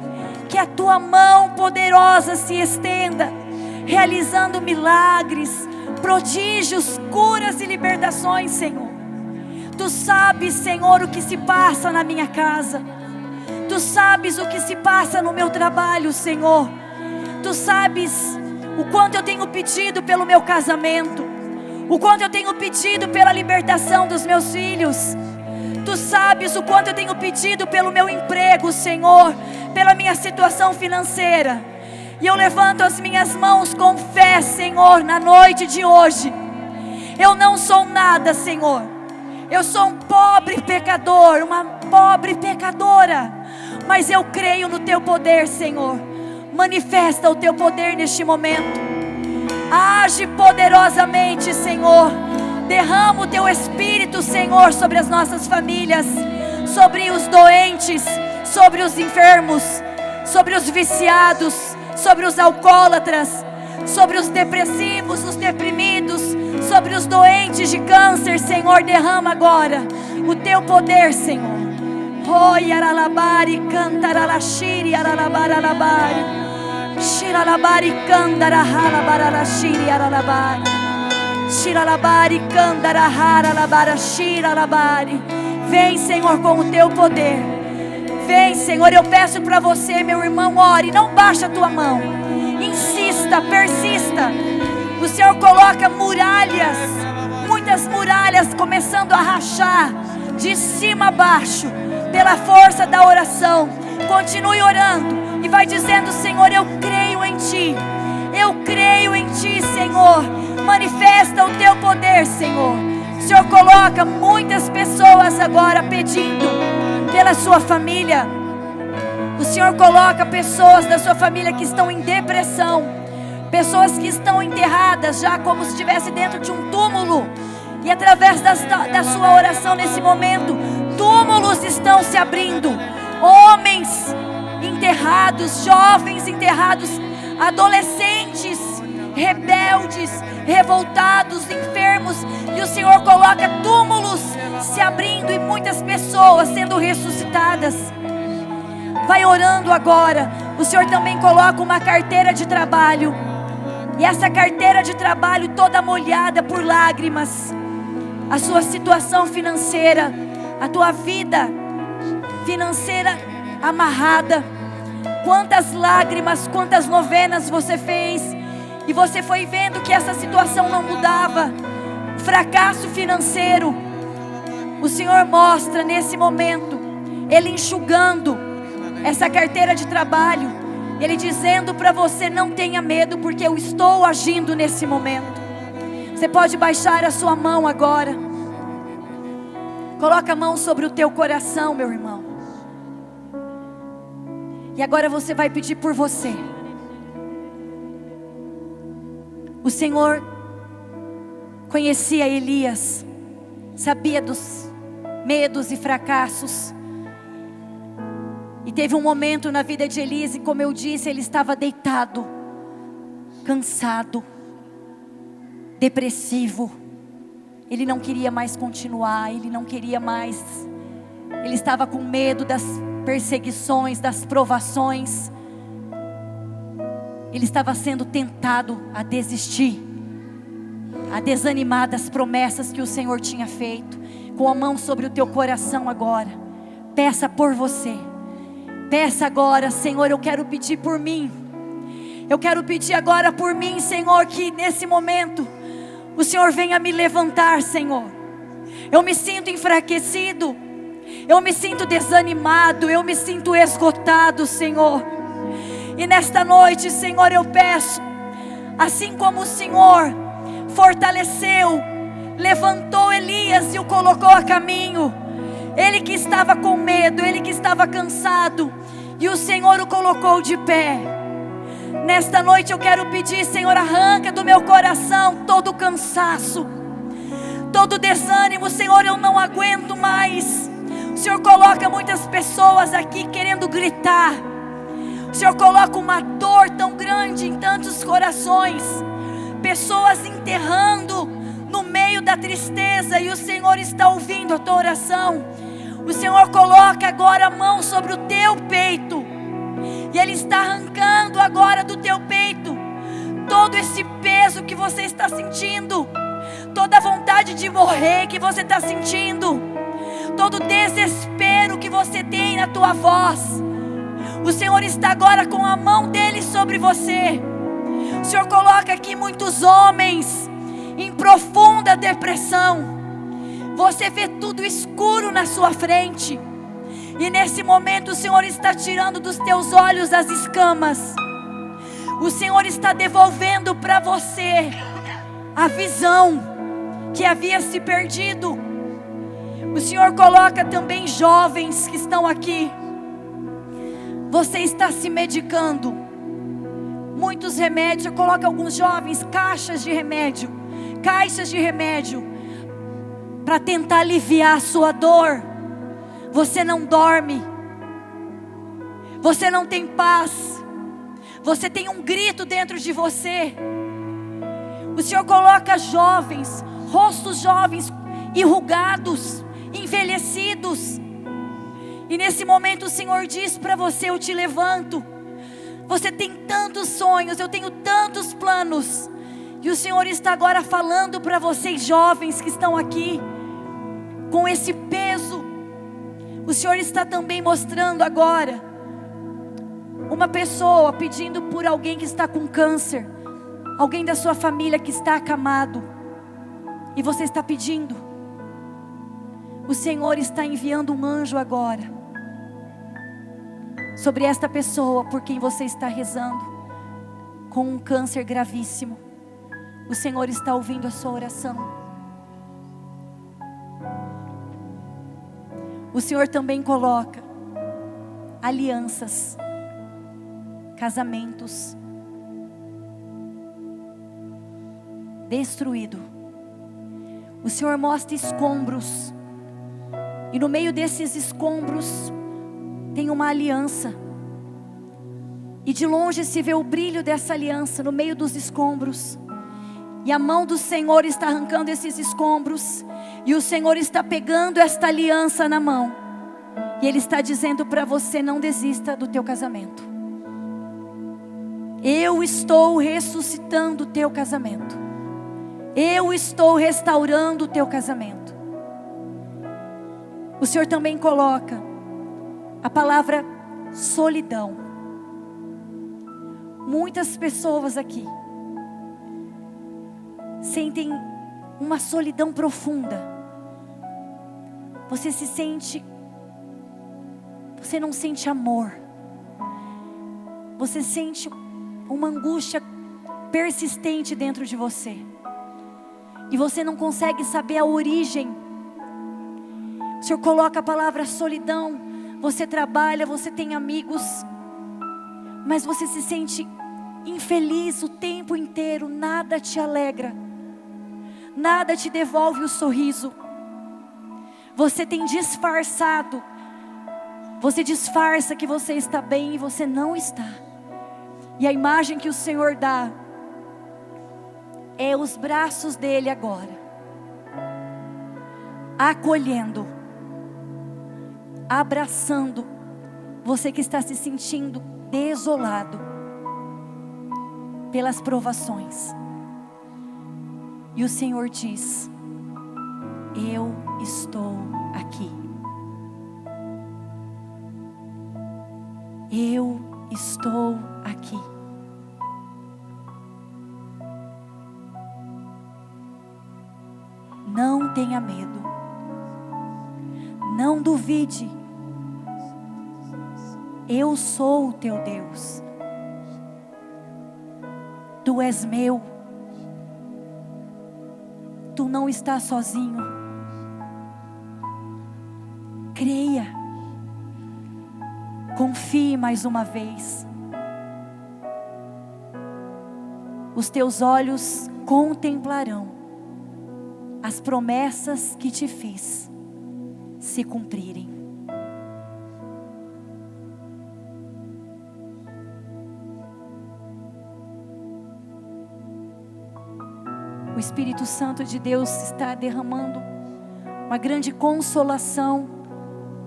que a tua mão poderosa se estenda, realizando milagres, prodígios, curas e libertações, Senhor. Tu sabes, Senhor, o que se passa na minha casa. Tu sabes o que se passa no meu trabalho, Senhor. Tu sabes o quanto eu tenho pedido pelo meu casamento, o quanto eu tenho pedido pela libertação dos meus filhos. Tu sabes o quanto eu tenho pedido pelo meu emprego, Senhor, pela minha situação financeira. E eu levanto as minhas mãos com fé, Senhor, na noite de hoje. Eu não sou nada, Senhor. Eu sou um pobre pecador, uma pobre pecadora, mas eu creio no teu poder, Senhor. Manifesta o teu poder neste momento. Age poderosamente, Senhor. Derrama o teu Espírito, Senhor, sobre as nossas famílias, sobre os doentes, sobre os enfermos, sobre os viciados, sobre os alcoólatras, sobre os depressivos, os deprimidos, sobre os doentes de câncer, Senhor. Derrama agora o teu poder, Senhor. Oh, yaralabari cantaralashiri yaralabaralabari shiralabari candarahalabaralashiri yaralabari shiralabari candarahalabaralabara shiralabari. Vem, Senhor, com o teu poder. Vem, Senhor, eu peço para você, meu irmão, ore, não baixa a tua mão. Insista, persista. O Senhor coloca muralhas muitas muralhas começando a rachar, de cima a baixo, pela força da oração. Continue orando e vai dizendo: Senhor, eu creio em Ti. Eu creio em Ti, Senhor. Manifesta o Teu poder, Senhor. O Senhor coloca muitas pessoas agora pedindo pela sua família. O Senhor coloca pessoas da sua família que estão em depressão, pessoas que estão enterradas já como se estivesse dentro de um túmulo. E através da sua oração nesse momento, túmulos estão se abrindo. Homens enterrados, jovens enterrados, adolescentes rebeldes, revoltados, enfermos. E o Senhor coloca túmulos se abrindo e muitas pessoas sendo ressuscitadas. Vai orando agora. O Senhor também coloca uma carteira de trabalho. E essa carteira de trabalho toda molhada por lágrimas. A sua situação financeira, a tua vida financeira amarrada. Quantas lágrimas, quantas novenas você fez. E você foi vendo que essa situação não mudava. Fracasso financeiro. O Senhor mostra nesse momento Ele enxugando essa carteira de trabalho, Ele dizendo para você: não tenha medo, porque eu estou agindo nesse momento. Você pode baixar a sua mão agora. Coloca a mão sobre o teu coração, meu irmão. E agora você vai pedir por você. O Senhor conhecia Elias, sabia dos medos e fracassos. E teve um momento na vida de Elias, e como eu disse, ele estava deitado, cansado, depressivo. Ele não queria mais continuar, ele não queria mais. Ele estava com medo das perseguições, das provações. Ele estava sendo tentado a desistir, a desanimar das promessas que o Senhor tinha feito. Com a mão sobre o teu coração agora, peça por você. Peça agora: Senhor, eu quero pedir por mim. Eu quero pedir agora por mim, Senhor, que nesse momento o Senhor venha me levantar, Senhor. Eu me sinto enfraquecido, eu me sinto desanimado, eu me sinto esgotado, Senhor. E nesta noite, Senhor, eu peço, assim como o Senhor fortaleceu, levantou Elias e o colocou a caminho. Ele que estava com medo, ele que estava cansado, e o Senhor o colocou de pé. Nesta noite eu quero pedir: Senhor, arranca do meu coração todo cansaço, todo desânimo. Senhor, eu não aguento mais. O Senhor coloca muitas pessoas aqui querendo gritar. O Senhor coloca uma dor tão grande em tantos corações, pessoas enterrando no meio da tristeza, e o Senhor está ouvindo a tua oração. O Senhor coloca agora a mão sobre o teu peito, e Ele está arrancando agora do teu peito todo esse peso que você está sentindo, toda a vontade de morrer que você está sentindo, todo o desespero que você tem na tua voz. O Senhor está agora com a mão dele sobre você. O Senhor coloca aqui muitos homens em profunda depressão. Você vê tudo escuro na sua frente, e nesse momento o Senhor está tirando dos teus olhos as escamas. O Senhor está devolvendo para você a visão que havia se perdido. O Senhor coloca também jovens que estão aqui. Você está se medicando, muitos remédios. Coloca alguns jovens, caixas de remédio para tentar aliviar a sua dor. Você não dorme, você não tem paz, você tem um grito dentro de você. O Senhor coloca jovens, rostos jovens, enrugados, envelhecidos. E nesse momento o Senhor diz para você: eu te levanto. Você tem tantos sonhos, eu tenho tantos planos. E o Senhor está agora falando para vocês jovens que estão aqui com esse peso. O Senhor está também mostrando agora uma pessoa pedindo por alguém que está com câncer, alguém da sua família que está acamado. e você está pedindo, o Senhor está enviando um anjo agora sobre esta pessoa por quem você está rezando, com um câncer gravíssimo. O Senhor está ouvindo a sua oração. O Senhor também coloca alianças, casamentos destruído. O Senhor mostra escombros, e no meio desses escombros tem uma aliança, e de longe se vê o brilho dessa aliança no meio dos escombros, e a mão do Senhor está arrancando esses escombros, e o Senhor está pegando esta aliança na mão, e Ele está dizendo para você: não desista do teu casamento. Eu estou ressuscitando o teu casamento. Eu estou restaurando o teu casamento. O Senhor também coloca a palavra solidão. Muitas pessoas aqui sentem uma solidão profunda. Você não sente amor. Você sente uma angústia persistente dentro de você. E você não consegue saber a origem. O Senhor coloca a palavra solidão. Você trabalha, você tem amigos, mas você se sente infeliz o tempo inteiro. Nada te alegra, nada te devolve o sorriso. Você tem disfarçado. Você disfarça que você está bem e você não está. E a imagem que o Senhor dá é os braços dele agora, acolhendo, abraçando você que está se sentindo desolado pelas provações. E o Senhor diz: eu estou aqui. Eu estou aqui. Não tenha medo. Não duvide. Eu sou o teu Deus. Tu és meu. Tu não estás sozinho. Creia. Confie mais uma vez. Os teus olhos contemplarão as promessas que te fiz se cumprirem. O Espírito Santo de Deus está derramando uma grande consolação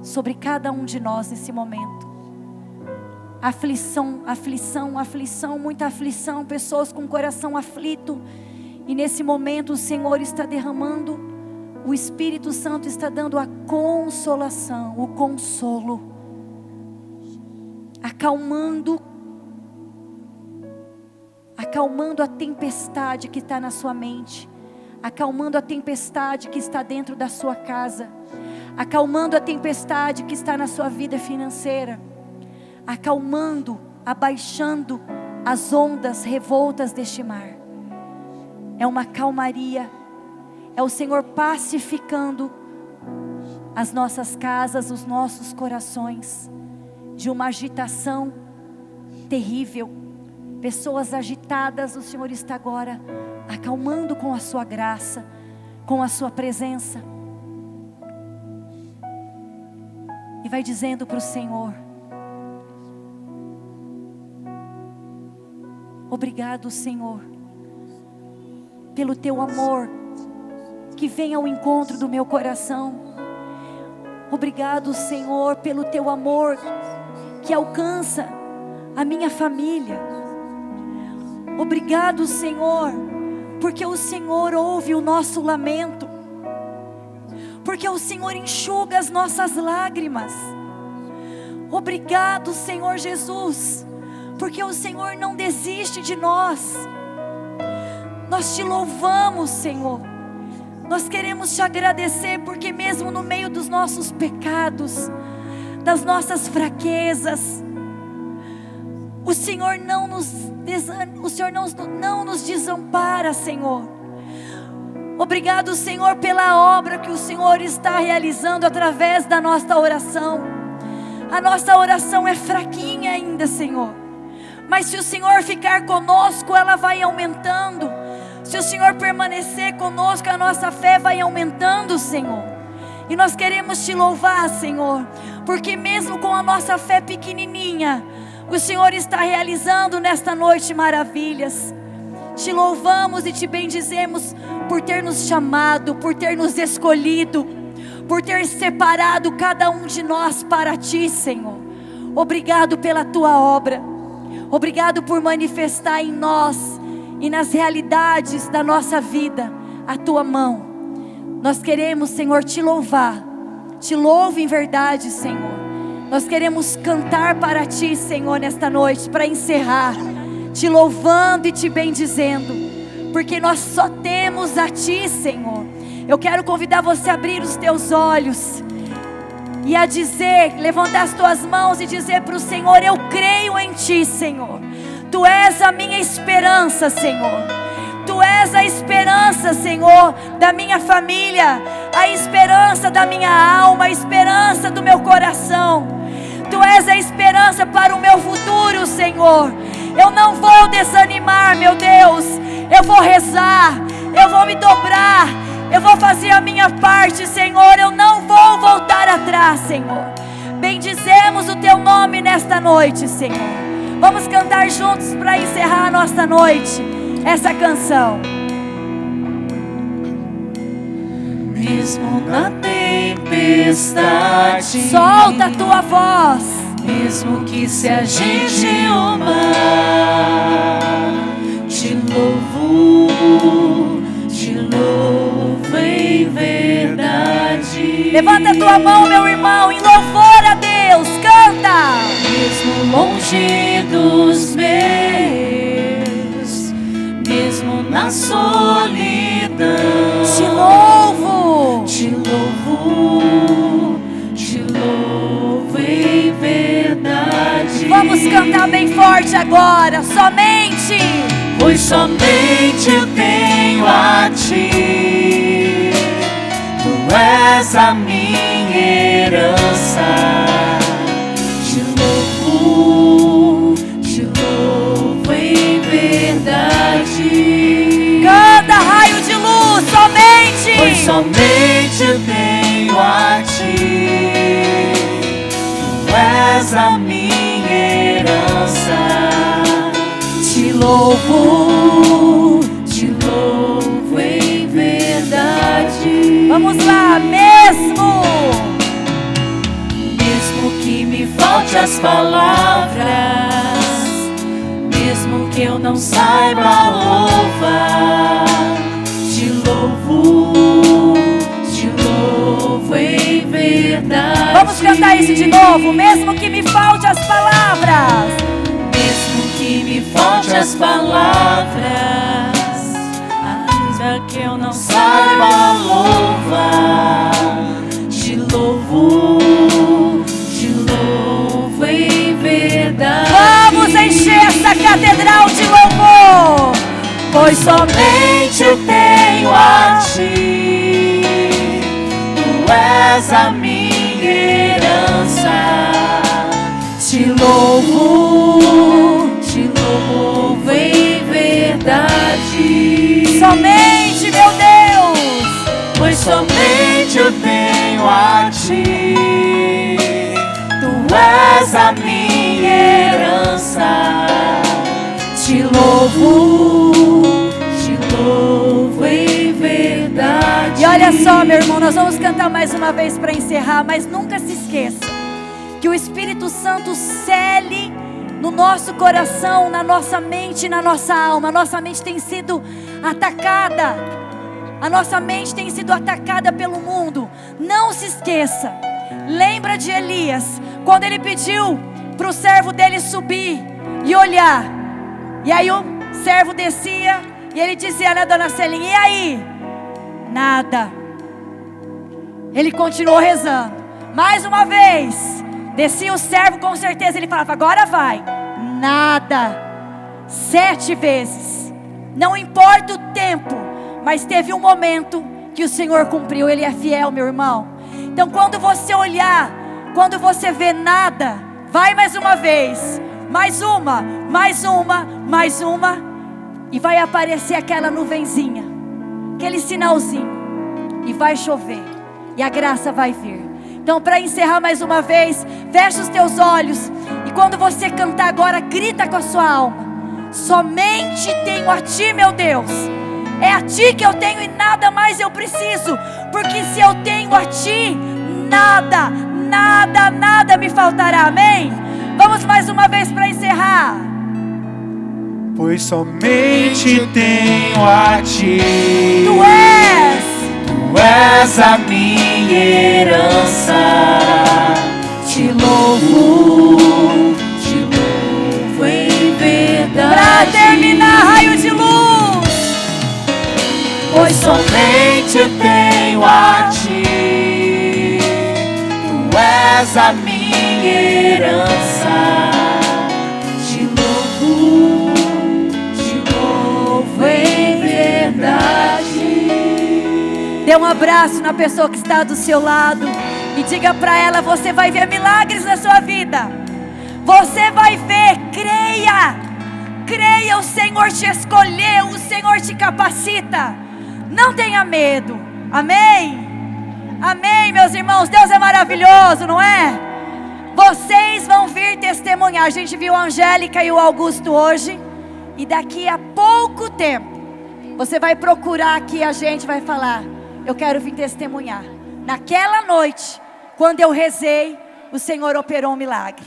sobre cada um de nós nesse momento. Aflição, aflição, aflição, muita aflição, pessoas com o coração aflito. E nesse momento o Senhor está derramando, o Espírito Santo está dando a consolação, o consolo, acalmando a tempestade que está na sua mente, acalmando a tempestade que está dentro da sua casa, acalmando a tempestade que está na sua vida financeira, acalmando, abaixando as ondas revoltas deste mar. É uma calmaria, é o Senhor pacificando as nossas casas, os nossos corações, de uma agitação terrível. Pessoas agitadas, o Senhor está agora acalmando com a sua graça, com a sua presença. E vai dizendo para o Senhor: obrigado, Senhor, pelo teu amor que vem ao encontro do meu coração. Obrigado, Senhor, pelo teu amor que alcança a minha família. Obrigado, Senhor, porque o Senhor ouve o nosso lamento, porque o Senhor enxuga as nossas lágrimas. Obrigado, Senhor Jesus, porque o Senhor não desiste de nós. Nós te louvamos, Senhor. Nós queremos te agradecer, porque mesmo no meio dos nossos pecados, das nossas fraquezas, o Senhor não nos desampara, Senhor. Obrigado, Senhor, pela obra que o Senhor está realizando através da nossa oração. A nossa oração é fraquinha ainda, Senhor, mas se o Senhor ficar conosco, ela vai aumentando. Se o Senhor permanecer conosco, a nossa fé vai aumentando, Senhor. E nós queremos te louvar, Senhor, porque mesmo com a nossa fé pequenininha, o Senhor está realizando nesta noite maravilhas. Te louvamos e te bendizemos por ter nos chamado, por ter nos escolhido, por ter separado cada um de nós para ti, Senhor. Obrigado pela tua obra. Obrigado por manifestar em nós e nas realidades da nossa vida a tua mão. Nós queremos, Senhor, te louvar. Te louvo em verdade, Senhor. Nós queremos cantar para ti, Senhor, nesta noite, para encerrar, te louvando e te bendizendo, porque nós só temos a ti, Senhor. Eu quero convidar você a abrir os teus olhos e a dizer, levantar as tuas mãos e dizer para o Senhor: eu creio em ti, Senhor. Tu és a minha esperança, Senhor. Tu és a esperança, Senhor, da minha família, a esperança da minha alma, a esperança do meu coração. Tu és a esperança para o meu futuro, Senhor. Eu não vou desanimar, meu Deus. Eu vou rezar, eu vou me dobrar, eu vou fazer a minha parte, Senhor. Eu não vou voltar atrás, Senhor. Bendizemos o teu nome nesta noite, Senhor. Vamos cantar juntos para encerrar a nossa noite essa canção. Mesmo na tempestade, solta a tua voz. Mesmo que se agite o mar, te louvo em verdade. Levanta a tua mão, meu irmão, em louvor a Deus. Canta. Mesmo longe dos meus, mesmo na solidão, te louvo em verdade. Vamos cantar bem forte agora. Somente, pois somente eu tenho a ti. Tu és a minha herança. Te louvo em verdade. Canta, raio de luz. Somente, pois somente eu tenho a ti. Tu és a minha herança. Te louvo em verdade. vamos lá, mesmo que me falte as palavras, mesmo que eu não saiba louvar, te louvo em verdade. vamos cantar isso de novo. Mesmo que me falte as palavras, mesmo que me falte as palavras, ainda que eu não saiba louvar, te louvo em verdade. vamos encher essa catedral de louvor. Pois somente eu tenho a ti. Tu és a minha herança. Te louvo em verdade. Somente, meu Deus, Pois somente eu tenho a ti. Tu és a minha herança. Te louvo em verdade. e olha só, meu irmão, nós vamos cantar mais uma vez para encerrar, mas nunca se esqueça que o Espírito Santo cele no nosso coração, na nossa mente, na nossa alma. A nossa mente tem sido atacada. A nossa mente tem sido atacada pelo mundo. Não se esqueça. Lembra de Elias, quando ele pediu para o servo dele subir e olhar. E aí o servo descia e ele dizia, né, dona Celinha, e aí? Nada. Ele continuou rezando. Mais uma vez. Descia o servo, com certeza ele falava: agora vai. Nada. 7 vezes. Não importa o tempo, mas teve um momento que o Senhor cumpriu. Ele é fiel, meu irmão. Então quando você olhar, quando você vê nada, vai mais uma vez. Mais uma, mais uma, mais uma. E vai aparecer aquela nuvenzinha, aquele sinalzinho. E vai chover. E a graça vai vir. Então, para encerrar mais uma vez, fecha os teus olhos. E quando você cantar agora, grita com a sua alma: somente tenho a Ti, meu Deus. É a Ti que eu tenho e nada mais eu preciso. Porque se eu tenho a Ti, nada, nada, nada me faltará. Amém? Vamos mais uma vez para encerrar. Pois somente tenho a Ti. Tu és a minha herança. Te louvo em verdade. Para terminar, raio de luz. Pois somente tenho a Ti. Tu és a minha herança. Te louvo em verdade. Dê um abraço na pessoa que está do seu lado e diga para ela: você vai ver milagres na sua vida. Você vai ver, creia. Creia, o Senhor te escolheu, o Senhor te capacita. Não tenha medo. Amém? Amém, meus irmãos. Deus é maravilhoso, não é? Vocês vão vir testemunhar. A gente viu a Angélica e o Augusto hoje. E daqui a pouco tempo você vai procurar aqui, a gente vai falar: eu quero vir testemunhar. Naquela noite, quando eu rezei, o Senhor operou um milagre.